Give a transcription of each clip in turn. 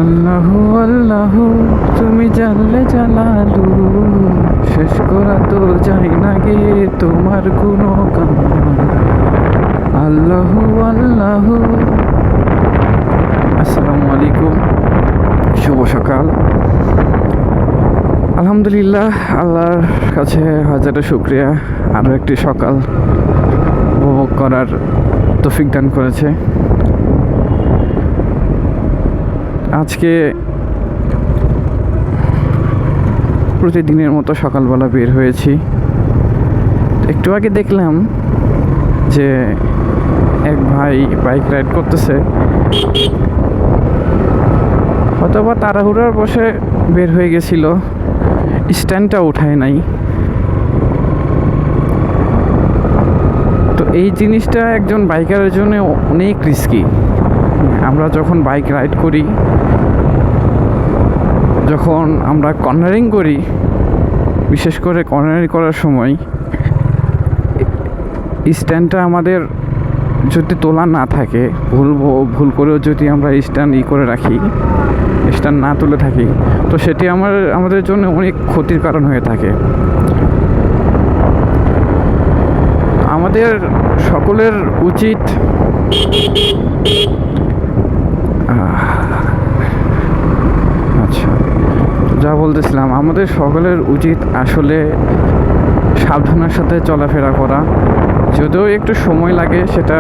আল্লাহু আল্লাহু তুমি জানলে জালালু, শেষ করা তো যায় না গে তোমার কোনো কাম। আল্লাহু আল্লাহু। আসসালামু আলাইকুম, শুভ সকাল। আলহামদুলিল্লাহ, আল্লাহর কাছে হাজারো শুকরিয়া, আরও একটি সকাল উপভোগ করার তৌফিক দান করেছে। আজকে প্রতিদিনের মতো সকালবেলা বের হয়েছি। একটু আগে দেখলাম যে এক ভাই বাইক রাইড করতেছে, হয়তোবা তাড়াহুড়ার বসে বের হয়ে গেছিল, স্ট্যান্ডটা উঠায় নাই। তো এই জিনিসটা একজন বাইকারের জন্য অনেক রিস্কি। আমরা যখন বাইক রাইড করি, যখন আমরা কর্নারিং করি, বিশেষ করে কর্নারিং করার সময় স্ট্যান্ডটা আমাদের যদি তোলা না থাকে, ভুল করেও যদি আমরা স্ট্যান্ড করে রাখি, স্ট্যান্ড না তুলে থাকি, তো সেটি আমাদের জন্য অনেক ক্ষতির কারণ হয়ে থাকে। আমাদের সকলের উচিত যা বলতেছিলাম, আমাদের সকলের উচিত আসলে সাবধানের সাথে চলাফেরা করা। যদিও একটু সময় লাগে, সেটা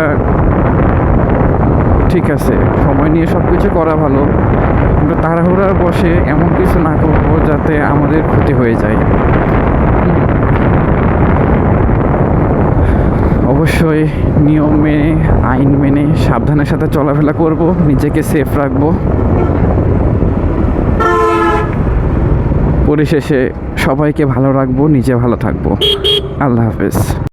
ঠিক আছে, সময় নিয়ে সব কিছু করা ভালো, কিন্তু তাড়াহুড়ার বসে এমন কিছু না করবো যাতে আমাদের ক্ষতি হয়ে যায়। অবশ্যই নিয়ম মেনে, আইন মেনে সাবধানের সাথে চলাফেরা করব, নিজেকে সেফ রাখবো। পরিশেষে সবাইকে ভালো রাখবো, নিজে ভালো থাকবো। আল্লাহ হাফেজ।